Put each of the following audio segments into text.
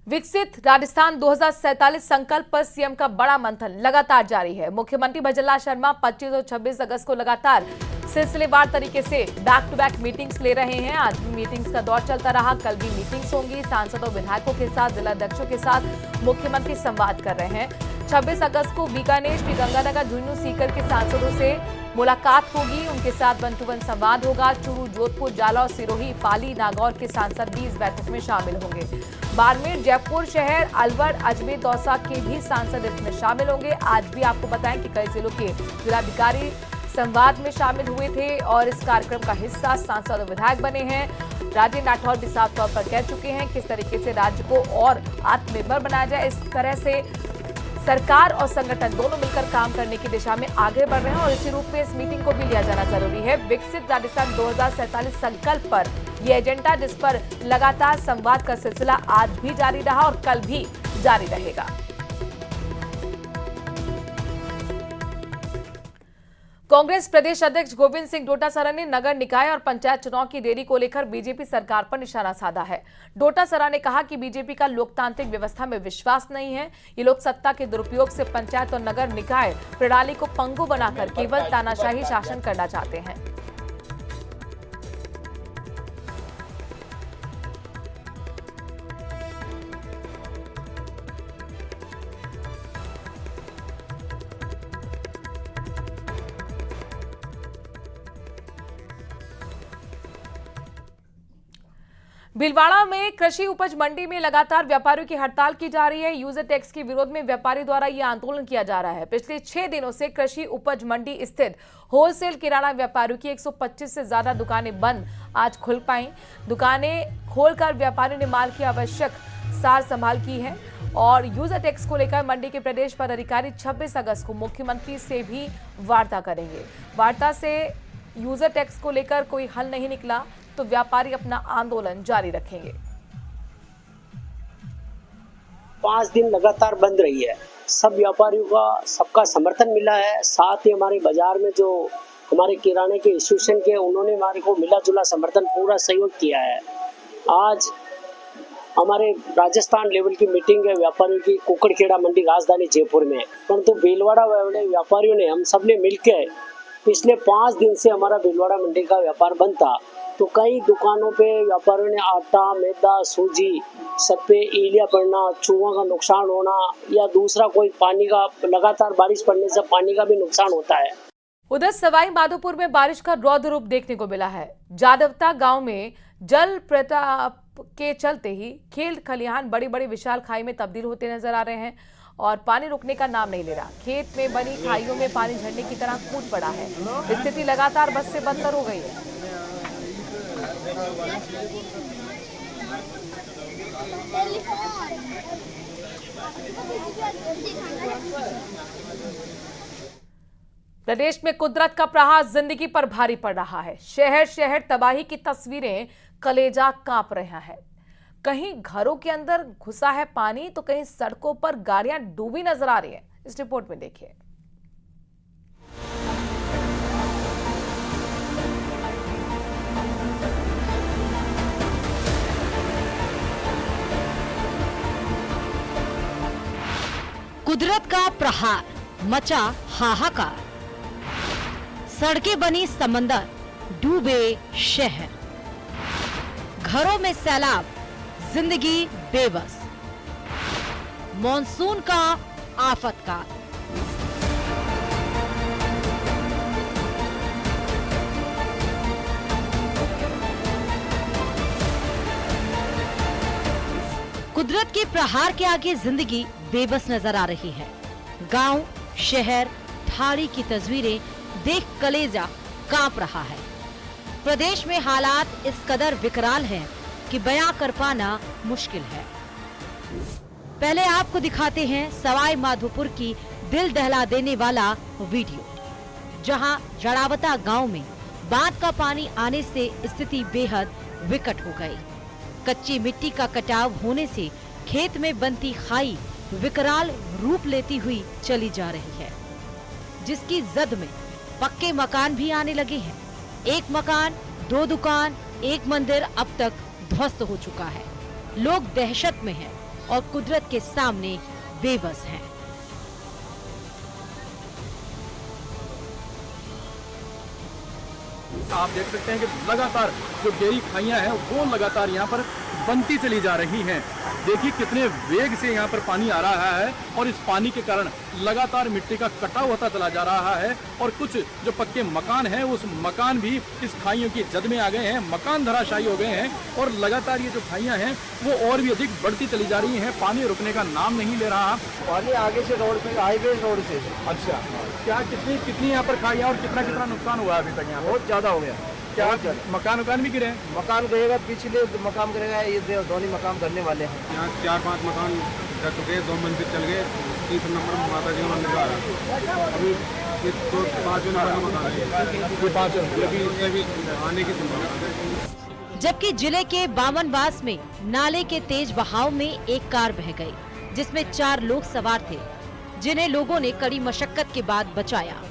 विकसित राजस्थान 2047 संकल्प पर सीएम का बड़ा मंथन लगातार जारी है। मुख्यमंत्री भजनलाल शर्मा 25 और 26 अगस्त को लगातार सिलसिलेवार तरीके से बैक टू बैक मीटिंग्स ले रहे हैं। आज भी मीटिंग्स का दौर चलता रहा, कल भी मीटिंग्स होंगी। सांसदों विधायकों के साथ जिलाध्यक्षों के साथ मुख्यमंत्री संवाद कर रहे हैं। 26 अगस्त को बीकानेर, श्रीगंगानगर, झुंझुनू, सीकर के सांसदों से मुलाकात होगी, उनके साथ वन टू वन संवाद होगा। चूरू, जोधपुर, जालौर, सिरोही, पाली, नागौर के सांसद भी इस बैठक में शामिल होंगे। बाड़मेर, जयपुर शहर, अलवर, अजमेर, दौसा के भी सांसद इसमें शामिल होंगे। आज भी आपको बताएं कि कई जिलों के जिलाधिकारी संवाद में शामिल हुए थे और इस कार्यक्रम का हिस्सा सांसद और विधायक बने हैं। राजेंद्र राठौर भी साफ तौर पर कह चुके हैं किस तरीके से राज्य को और आत्मनिर्भर बनाया जाए। इस तरह से सरकार और संगठन दोनों मिलकर काम करने की दिशा में आगे बढ़ रहे हैं और इसी रूप में इस मीटिंग को भी लिया जाना जरूरी है। विकसित राजस्थान 2047 संकल्प पर यह एजेंडा, जिस पर लगातार संवाद का सिलसिला आज भी जारी रहा और कल भी जारी रहेगा। कांग्रेस प्रदेश अध्यक्ष गोविंद सिंह डोटासरा ने नगर निकाय और पंचायत चुनाव की देरी को लेकर बीजेपी सरकार पर निशाना साधा है। डोटासरा ने कहा कि बीजेपी का लोकतांत्रिक व्यवस्था में विश्वास नहीं है। ये लोग सत्ता के दुरुपयोग से पंचायत और नगर निकाय प्रणाली को पंगु बनाकर केवल तानाशाही शासन करना चाहते हैं। भीलवाड़ा में कृषि उपज मंडी में लगातार व्यापारियों की हड़ताल की जा रही है। यूजर टैक्स के विरोध में व्यापारी द्वारा यह आंदोलन किया जा रहा है। पिछले 6 दिनों से कृषि उपज मंडी स्थित होलसेल किराना व्यापारियों की 125 से ज्यादा दुकानें बंद आज खुल पाई। दुकानें खोलकर व्यापारियों ने माल की आवश्यक सार संभाल की है और यूजर टैक्स को लेकर मंडी के प्रदेश पदाधिकारी 26 अगस्त को मुख्यमंत्री से भी वार्ता करेंगे। वार्ता से यूजर टैक्स को लेकर कोई हल नहीं निकला तो व्यापारी अपना आंदोलन जारी रखेंगे। 5 दिन लगातार बंद रही है। सब व्यापारियों का सबका समर्थन मिला है। साथ ही हमारे बाजार में जो हमारे किराने के इंस्टीट्यूशन के उन्होंने हमारे को मिला जुला समर्थन पूरा सहयोग किया है। आज हमारे राजस्थान लेवल की मीटिंग है व्यापारियों की कुकड़खेड़ा मंडी राजधानी जयपुर में, परंतु भीलवाड़ा वाले व्यापारियों ने हम सब ने मिलकर पिछले 5 दिन से हमारा भीलवाड़ा मंडी का व्यापार बंद था, तो कई दुकानों पे व्यापारियों ने आटा, मैदा, सूजी सब पे ईलिया पड़ना, चूहों का नुकसान होना या दूसरा कोई पानी का लगातार बारिश पड़ने से पानी का भी नुकसान होता है। उधर सवाई माधोपुर में बारिश का रौद्र रूप देखने को मिला है। जादवता गांव में जल प्रताप के चलते ही खेत खलिहान बड़ी बड़ी विशाल खाई में तब्दील होते नजर आ रहे हैं और पानी रुकने का नाम नहीं ले रहा। खेत में बनी खाइयों में पानी झरने की तरह कूद पड़ा है। स्थिति लगातार बद से बदतर हो गई है। प्रदेश में कुदरत का प्रहार जिंदगी पर भारी पड़ रहा है। शहर शहर तबाही की तस्वीरें कलेजा कांप रहा है। कहीं घरों के अंदर घुसा है पानी तो कहीं सड़कों पर गाड़ियां डूबी नजर आ रही है। इस रिपोर्ट में देखिए। कुदरत का प्रहार, मचा हाहाकार। सड़कें बनी समंदर, डूबे शहर। घरों में सैलाब, जिंदगी बेबस। मॉनसून का आफतकाल। कुदरत के प्रहार के आगे जिंदगी बेबस नजर आ रही है। गांव, शहर, ठाड़ी की तस्वीरें देख कलेजा कांप रहा है। प्रदेश में हालात इस कदर विकराल हैं कि बयां कर पाना मुश्किल है। पहले आपको दिखाते हैं सवाई माधोपुर की दिल दहला देने वाला वीडियो, जहां जड़ावता गांव में बांध का पानी आने से स्थिति बेहद विकट हो गई। कच्ची मिट्टी का कटाव होने से खेत में बनती खाई विकराल रूप लेती हुई चली जा रही है, जिसकी जद में पक्के मकान भी आने लगे हैं। एक मकान, 2 दुकान, एक मंदिर अब तक ध्वस्त हो चुका है। लोग दहशत में हैं। और कुदरत के सामने बेबस हैं। आप देख सकते हैं कि लगातार जो गहरी खाइयां हैं वो लगातार यहाँ पर बनती चली जा रही हैं। देखिए कितने वेग से यहाँ पर पानी आ रहा है और इस पानी के कारण लगातार मिट्टी का कटाव होता चला जा रहा है और कुछ जो पक्के मकान हैं उस मकान भी इस खाइयों की जद में आ गए हैं, मकान धराशायी हो गए हैं और लगातार ये जो खाइयां हैं वो और भी अधिक बढ़ती चली जा रही हैं। पानी रुकने का नाम नहीं ले रहा। पानी आगे से रोड पे, हाईवे रोड से। अच्छा, क्या कितनी यहाँ पर खाइयां और कितना नुकसान हुआ अभी तक? यहाँ बहुत ज्यादा हो गया। क्या मकान भी गिरे हैं? मकान गिरेगा, पिछले मकान गिरेगा, ये दोनों मकान करने वाले हैं। यहाँ 4-5 मकान गिर चुके, 2 मंदिर चल गए, 3 नंबर माता जी का मंदिर आ रहा है। अभी 5 नंबर का मकान है, भी आने की संभावना। जबकि जिले के बामनवास में नाले के तेज बहाव में एक कार बह गई, जिसमें 4 लोग सवार थे, जिन्हें लोगों ने कड़ी मशक्कत के बाद बचाया।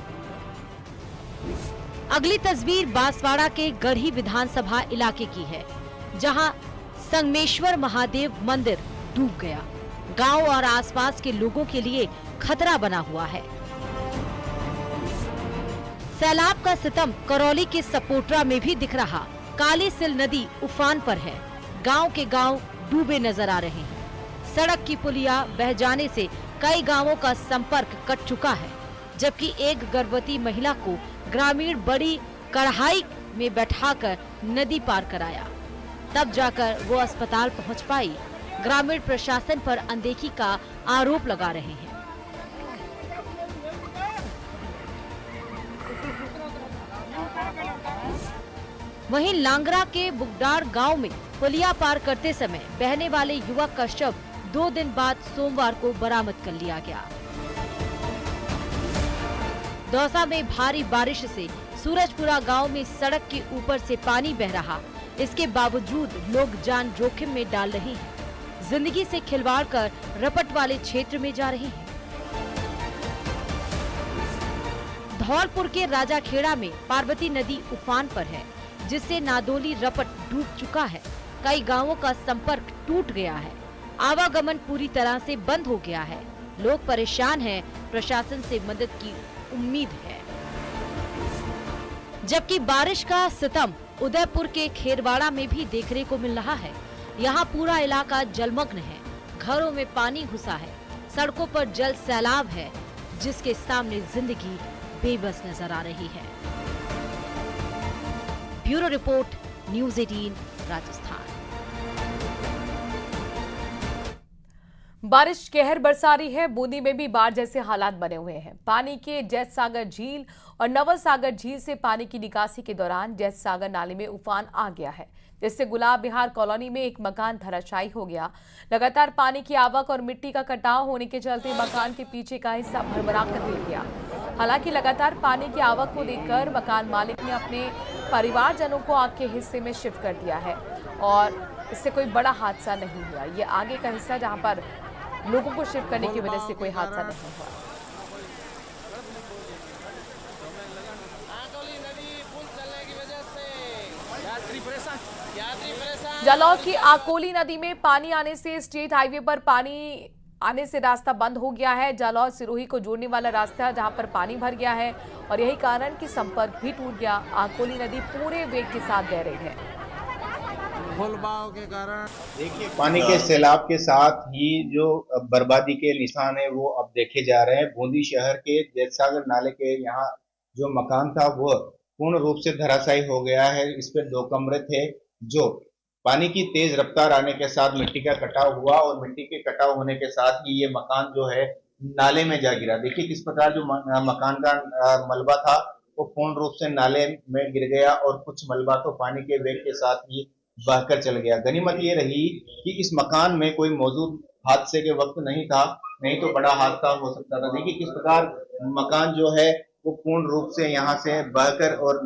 अगली तस्वीर बांसवाड़ा के गढ़ी विधानसभा इलाके की है, जहां संगमेश्वर महादेव मंदिर डूब गया। गांव और आसपास के लोगों के लिए खतरा बना हुआ है। सैलाब का सितम करौली के सपोटरा में भी दिख रहा। काली सिल नदी उफान पर है। गांव के गांव डूबे नजर आ रहे हैं। सड़क की पुलिया बह जाने से कई गांवों का संपर्क कट चुका है, जबकि एक गर्भवती महिला को ग्रामीण बड़ी कढ़ाई में बैठाकर नदी पार कराया, तब जाकर वो अस्पताल पहुंच पाई। ग्रामीण प्रशासन पर अनदेखी का आरोप लगा रहे हैं। वहीं लांगरा के बुगडार गांव में पुलिया पार करते समय बहने वाले युवक का शव 2 दिन बाद सोमवार को बरामद कर लिया गया। दौसा में भारी बारिश से सूरजपुरा गांव में सड़क के ऊपर से पानी बह रहा। इसके बावजूद लोग जान जोखिम में डाल रहे हैं, जिंदगी से खिलवाड़ कर रपट वाले क्षेत्र में जा रहे हैं। धौलपुर के राजाखेड़ा में पार्वती नदी उफान पर है, जिससे नादोली रपट डूब चुका है। कई गांवों का संपर्क टूट गया है। आवागमन पूरी तरह से बंद हो गया है। लोग परेशान हैं, प्रशासन से मदद की उम्मीद है। जबकि बारिश का सितम उदयपुर के खेरवाड़ा में भी देखने को मिल रहा है। यहाँ पूरा इलाका जलमग्न है। घरों में पानी घुसा है। सड़कों पर जल सैलाब है, जिसके सामने जिंदगी बेबस नजर आ रही है। Bureau report, news 18 Rajasthan. बारिश कहर बरसा रही है। बूंदी में भी बाढ़ जैसे हालात बने हुए हैं। पानी के जैत सागर झील और नवल सागर झील से पानी की निकासी के दौरान जैत सागर नाले में उफान आ गया है, जिससे गुलाब बिहार कॉलोनी में एक मकान धराशायी हो गया। लगातार पानी की आवक और मिट्टी का कटाव होने के चलते मकान के पीछे का हिस्सा भरभरा कर गिर गया। हालांकि लगातार पानी की आवक को देखकर मकान मालिक ने अपने परिवारजनों को आग के हिस्से में शिफ्ट कर दिया है और इससे कोई बड़ा हादसा नहीं हुआ। ये आगे का हिस्सा जहां पर लोगों को शिफ्ट करने की वजह से कोई हादसा नहीं हुआ। जालौर की आकोली नदी में पानी आने से स्टेट हाईवे पर पानी आने से रास्ता बंद हो गया है। जालौर सिरोही को जोड़ने वाला रास्ता जहां पर पानी भर गया है और यही कारण कि संपर्क भी टूट गया। आकोली नदी पूरे वेग के साथ बह रही है। फुलबाव के कारण देखिए पानी के सैलाब के साथ ही जो बर्बादी के निशान है वो अब देखे जा रहे हैं। बूंदी शहर के जैतसागर नाले के यहाँ जो मकान था वो पूर्ण रूप से धराशायी हो गया है। इस पे 2 कमरे थे। जो पानी की तेज रफ्तार आने के साथ मिट्टी का कटाव हुआ और मिट्टी के कटाव होने के साथ ही ये मकान जो है नाले में जा गिरा। देखिए किस प्रकार जो मकान का मलबा था वो पूर्ण रूप से नाले में गिर गया और कुछ मलबा तो पानी के वेग के साथ ही बहकर चल गया। गनीमत ये रही कि इस मकान में कोई मौजूद हादसे के वक्त नहीं था, नहीं तो बड़ा हादसा हो सकता था। देखिए किस प्रकार मकान जो है वो पूर्ण रूप से यहाँ से बहकर और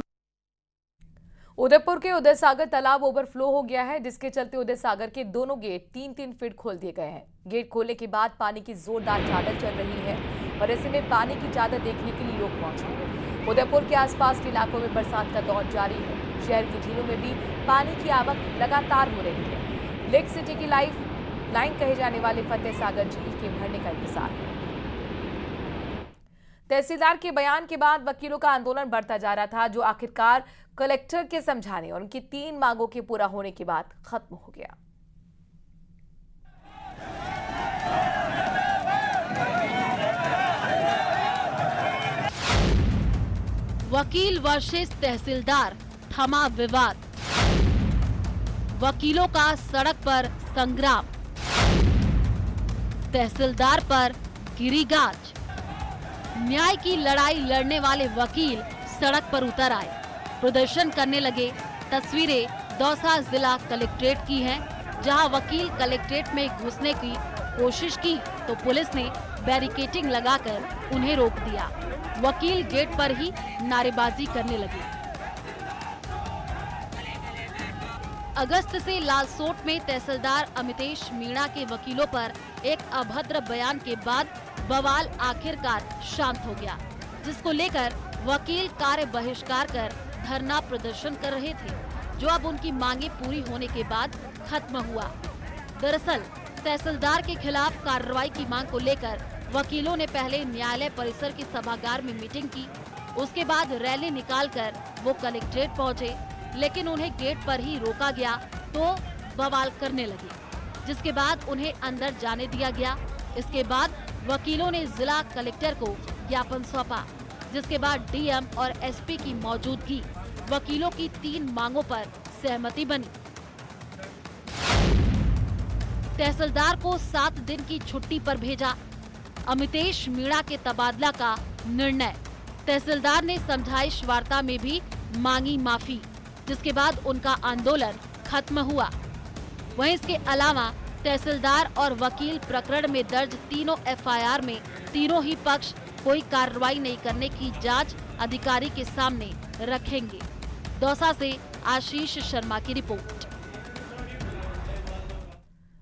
उदयपुर के उदय सागर तालाब ओवरफ्लो हो गया है, जिसके चलते उदय सागर के दोनों गेट 3-3 फीट खोल दिए गए हैं। गेट खोलने के बाद पानी की जोरदार चादर चल रही है और ऐसे में पानी की चादर देखने के लिए लोग पहुंचे। उदयपुर के आसपास के इलाकों में बरसात का दौर जारी है। शहर की झीलों में भी पानी की आवक लगातार हो रही है। लेक सिटी की लाइफ पाइपलाइन कहे जाने वाले फतेह सागर झील के भरने का इंतजार है। तहसीलदार के बयान के बाद वकीलों का आंदोलन बढ़ता जा रहा था, जो आखिरकार कलेक्टर के समझाने और उनकी 3 मांगों के पूरा होने के बाद खत्म हो गया। वकील वर्सेस तहसीलदार, थमा विवाद। वकीलों का सड़क पर संग्राम, तहसीलदार पर गिरी गाज। न्याय की लड़ाई लड़ने वाले वकील सड़क पर उतर आए, प्रदर्शन करने लगे। तस्वीरें दौसा जिला कलेक्ट्रेट की हैं, जहां वकील कलेक्ट्रेट में घुसने की कोशिश की तो पुलिस ने बैरिकेडिंग लगाकर उन्हें रोक दिया। वकील गेट पर ही नारेबाजी करने लगे। अगस्त से लालसोट में तहसीलदार अमितेश मीणा के वकीलों पर एक अभद्र बयान के बाद बवाल आखिरकार शांत हो गया, जिसको लेकर वकील कार्य बहिष्कार कर धरना प्रदर्शन कर रहे थे, जो अब उनकी मांगे पूरी होने के बाद खत्म हुआ। दरअसल तहसीलदार के खिलाफ कार्रवाई की मांग को लेकर वकीलों ने पहले न्यायालय परिसर के सभागार में मीटिंग की, उसके बाद रैली निकालकर वो कलेक्ट्रेट पहुंचे, लेकिन उन्हें गेट पर ही रोका गया तो बवाल करने लगे, जिसके बाद उन्हें अंदर जाने दिया गया। इसके बाद वकीलों ने जिला कलेक्टर को ज्ञापन सौंपा, जिसके बाद डीएम और एसपी की मौजूदगी वकीलों की 3 मांगों पर सहमति बनी। तहसीलदार को 7 दिन की छुट्टी पर भेजा। अमितेश मीणा के तबादला का निर्णय। तहसीलदार ने समझाइश वार्ता में भी मांगी माफी, जिसके बाद उनका आंदोलन खत्म हुआ। वहीं इसके अलावा तहसीलदार और वकील प्रकरण में दर्ज तीनों एफआईआर में तीनों ही पक्ष कोई कार्रवाई नहीं करने की जांच अधिकारी के सामने रखेंगे। दौसा से आशीष शर्मा की रिपोर्ट।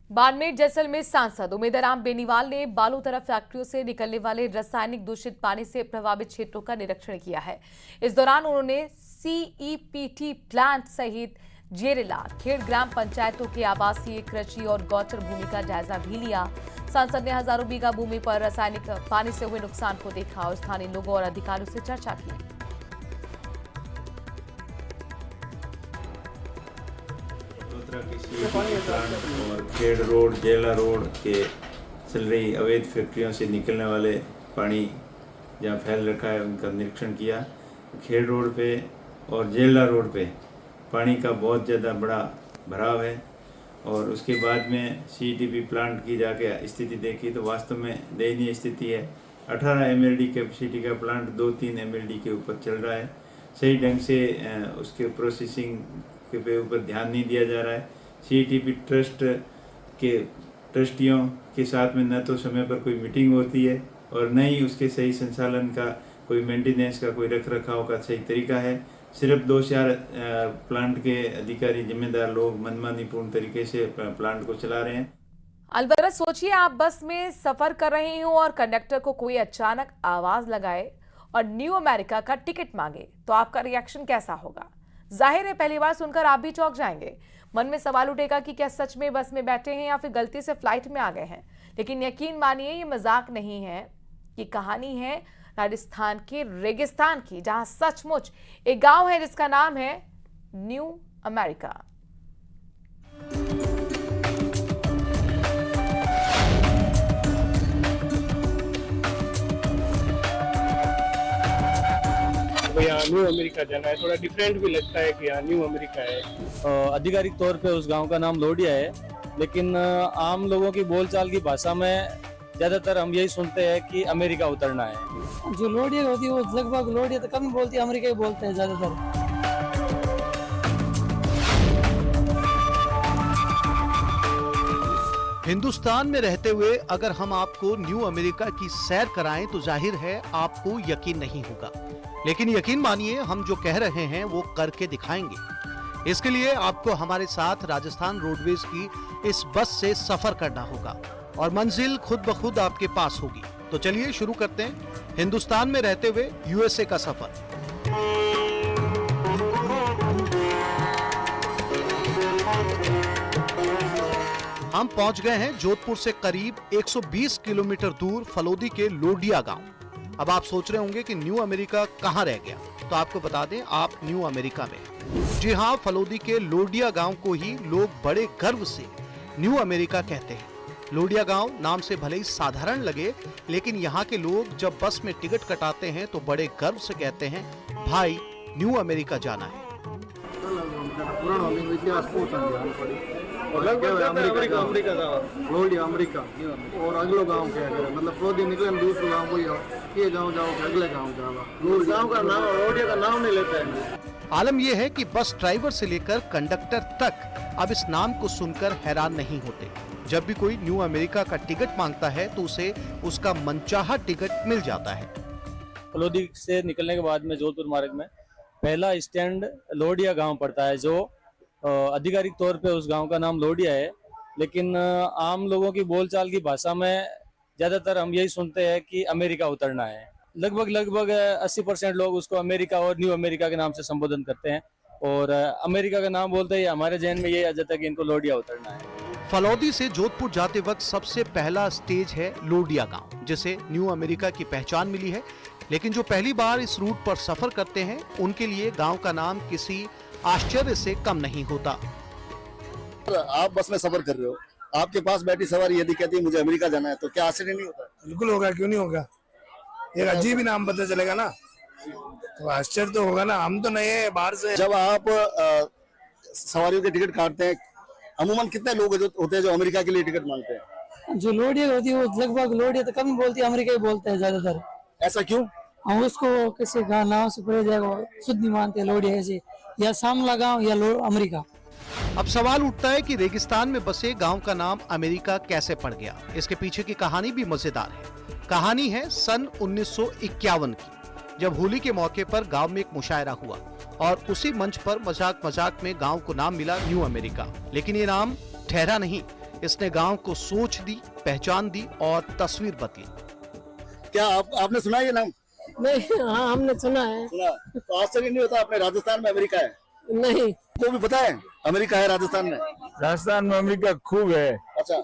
बाड़मेर जैसलमेर सांसद उमेदराम बेनीवाल ने बालोतरा फैक्ट्रियों से निकलने वाले रासायनिक दूषित पानी से प्रभावित क्षेत्रों का निरीक्षण किया है। इस दौरान उन्होंने सीईपीटी प्लांट सहित जेरेला, खेड़ ग्राम पंचायतों के आवासीय, कृषि और गौचर भूमि का जायजा भी लिया। सांसद ने हजारों बीघा भूमि पर रासायनिक पानी से हुए नुकसान को देखा और स्थानीय लोगों और अधिकारियों से चर्चा की। और खेड़ रोड, जेला रोड के चल रही अवैध फैक्ट्रियों से निकलने वाले पानी जहाँ फैल रखा है उनका निरीक्षण किया। खेड़ रोड पे और जेला रोड पे पानी का बहुत ज़्यादा बड़ा भराव है और उसके बाद में सीईटीपी प्लांट की जाके स्थिति देखी तो वास्तव में दयनीय स्थिति है। 18 एमएलडी कैपेसिटी का प्लांट 2-3 एमएलडी के ऊपर चल रहा है। सही ढंग से उसके प्रोसेसिंग के ऊपर ध्यान नहीं दिया जा रहा है। सीईटीपी ट्रस्ट के ट्रस्टियों के साथ में न तो समय पर कोई मीटिंग होती है और न ही उसके सही संचालन का कोई मेंटेनेंस का कोई रख रखाव का सही तरीका है। सिर्फ 2-4 प्लांट के अधिकारी जिम्मेदार लोग मनमानीपूर्ण तरीके से प्लांट को चला रहे हैं। अलबत्ता सोचिए, आप बस में सफर कर रहे हो और कंडक्टर को कोई अचानक आवाज लगाए और न्यू अमेरिका का टिकट मांगे तो आपका रिएक्शन कैसा होगा? जाहिर है पहली बार सुनकर आप भी चौंक जाएंगे। मन में सवाल उठेगा कि क्या सच में बस में बैठे हैं या फिर गलती से फ्लाइट में आ गए हैं। लेकिन यकीन मानिए ये मजाक नहीं है, ये कहानी है राजस्थान के रेगिस्तान की, जहां सचमुच एक गांव है जिसका नाम है न्यू अमेरिका। यहाँ न्यू अमेरिका जाना है, थोड़ा डिफरेंट भी लगता है कि यहाँ न्यू अमेरिका है। आधिकारिक तौर पे उस गांव का नाम लोडिया है, लेकिन आम लोगों की बोलचाल की भाषा में ज्यादातर हम यही सुनते हैं कि अमेरिका उतरना है। जो लोडिया होती है वो लगभग लोडिया तो कम ही बोलती है, अमेरिका ही बोलते हैं ज्यादातर। हिंदुस्तान में रहते हुए अगर हम आपको न्यू अमेरिका की सैर कराएं तो जाहिर है आपको यकीन नहीं होगा, लेकिन यकीन मानिए हम जो कह रहे हैं वो करके दिखाएंगे। इसके लिए आपको हमारे साथ राजस्थान रोडवेज की इस बस से सफर करना होगा और मंजिल खुद ब खुद आपके पास होगी। तो चलिए शुरू करते हैं हिंदुस्तान में रहते हुए यूएसए का सफर। हम पहुंच गए हैं जोधपुर से करीब 120 किलोमीटर दूर फलोदी के लोडिया गांव। अब आप सोच रहे होंगे कि न्यू अमेरिका कहां रह गया, तो आपको बता दें आप न्यू अमेरिका में। जी हां, फलोदी के लोडिया गांव को ही लोग बड़े गर्व से न्यू अमेरिका कहते हैं। लोडिया गांव नाम से भले ही साधारण लगे, लेकिन यहाँ के लोग जब बस में टिकट कटाते हैं तो बड़े गर्व से कहते हैं, भाई न्यू अमेरिका जाना है। अमेरिका और अगले गांव क्या है, मतलब फलोदी निकले दूसरे गांव को ये गांव जाओ अगले गांव जाओ, गांव का नाम लोडिया का नाम नहीं लेते हैं। आलम यह है कि बस ड्राइवर से लेकर कंडक्टर तक अब इस नाम को सुनकर हैरान नहीं होते। जब भी कोई न्यू अमेरिका का टिकट मांगता है तो उसे उसका मनचाहा टिकट मिल जाता है। फलोदी से निकलने के बाद में जोधपुर मार्ग में पहला स्टैंड लोडिया गांव पड़ता है, जो आधिकारिक तौर पे उस गांव का नाम लोडिया है, लेकिन आम लोगों की बोलचाल की भाषा में ज्यादातर हम यही सुनते हैं कि अमेरिका उतरना है। लगभग 80% लोग उसको अमेरिका और न्यू अमेरिका के नाम से संबोधन करते हैं, और अमेरिका का नाम बोलते ही हमारे जहन में ये आ जाता है कि इनको लोडिया उतरना है। फलोदी से जोधपुर जाते वक्त सबसे पहला स्टेज है लोडिया गांव, जिसे न्यू अमेरिका की पहचान मिली है। लेकिन जो पहली बार इस रूट पर सफर करते हैं उनके लिए गांव का नाम किसी आश्चर्य से कम नहीं होता। आप बस में सफर कर रहे हो, आपके पास बैठी सवारी यदि कहती है मुझे अमेरिका जाना है, तो क्या आश्चर्य नहीं होता? बिल्कुल होगा, क्यों नहीं होगा। एक अजीब ही नाम पता चलेगा ना, तो आश्चर्य तो होगा ना। हम तो नए बाहर से। जब आप सवारियों के टिकट काटते हैं, अमूमन कितने लोग होते हैं जो अमेरिका के लिए टिकट मांगते हैं? जो लोडिया होती है वो लगभग लोडिया तो कम बोलती है, अमेरिका ही बोलते हैं ज्यादातर। ऐसा क्यों? हम उसको किसी गाँव से पड़े जाएगा शुद्ध नहीं मानते लोडिया ऐसे, या सामला गाँव या अमेरिका। अब सवाल उठता है कि रेगिस्तान में बसे गांव का नाम अमेरिका कैसे पड़ गया। इसके पीछे की कहानी भी मजेदार है। कहानी है सन 1951 की, जब होली के मौके पर गांव में एक मुशायरा हुआ और उसी मंच पर मजाक में गांव को नाम मिला न्यू अमेरिका। लेकिन ये नाम ठहरा नहीं, इसने गांव को सोच दी, पहचान दी और तस्वीर बदली। क्या आपने सुना ये नाम? नहीं, हाँ हमने सुना है। सुना तो आश्चर्य नहीं होता? अपने राजस्थान में अमेरिका है? नहीं, तो भी पता है अमेरिका है राजस्थान में? राजस्थान में अमेरिका खूब है। अच्छा,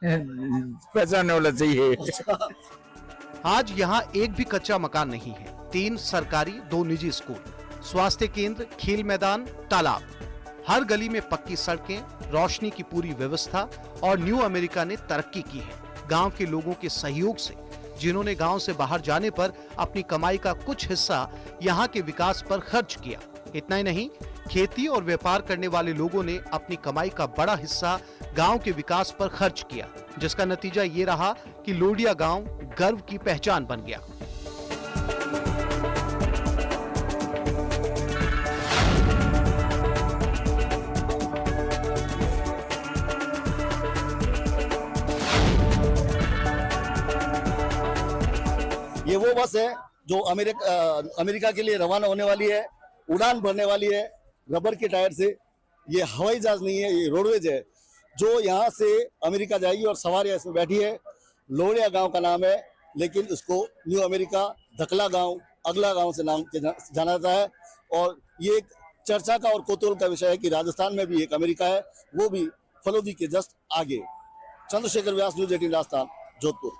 पहचानने वाला चाहिए। आज यहाँ एक भी कच्चा मकान नहीं है। 3 सरकारी, 2 निजी स्कूल, स्वास्थ्य केंद्र, खेल मैदान, तालाब, हर गली में पक्की सड़कें, रोशनी की पूरी व्यवस्था, और न्यू अमेरिका ने तरक्की की है गांव के लोगों के सहयोग से, जिन्होंने गांव से बाहर जाने पर अपनी कमाई का कुछ हिस्सा यहाँ के विकास पर खर्च किया। इतना ही नहीं, खेती और व्यापार करने वाले लोगों ने अपनी कमाई का बड़ा हिस्सा गांव के विकास पर खर्च किया, जिसका नतीजा ये रहा कि लोडिया गांव गर्व की पहचान बन गया। ये वो बस है जो अमेरिका के लिए रवाना होने वाली है, उड़ान भरने वाली है रबर के टायर से। ये हवाई जहाज नहीं है, ये रोडवेज है जो यहाँ से अमेरिका जाएगी, और सवारियाँ इसमें बैठी है। लोडिया गांव का नाम है, लेकिन इसको न्यू अमेरिका, धकला गांव, अगला गांव से नाम जाना जाता है। और ये एक चर्चा का और कौतूहल का विषय है कि राजस्थान में भी एक अमेरिका है, वो भी फलोदी के जस्ट आगे। चंद्रशेखर व्यास, न्यूज़ 18 राजस्थान, जोधपुर।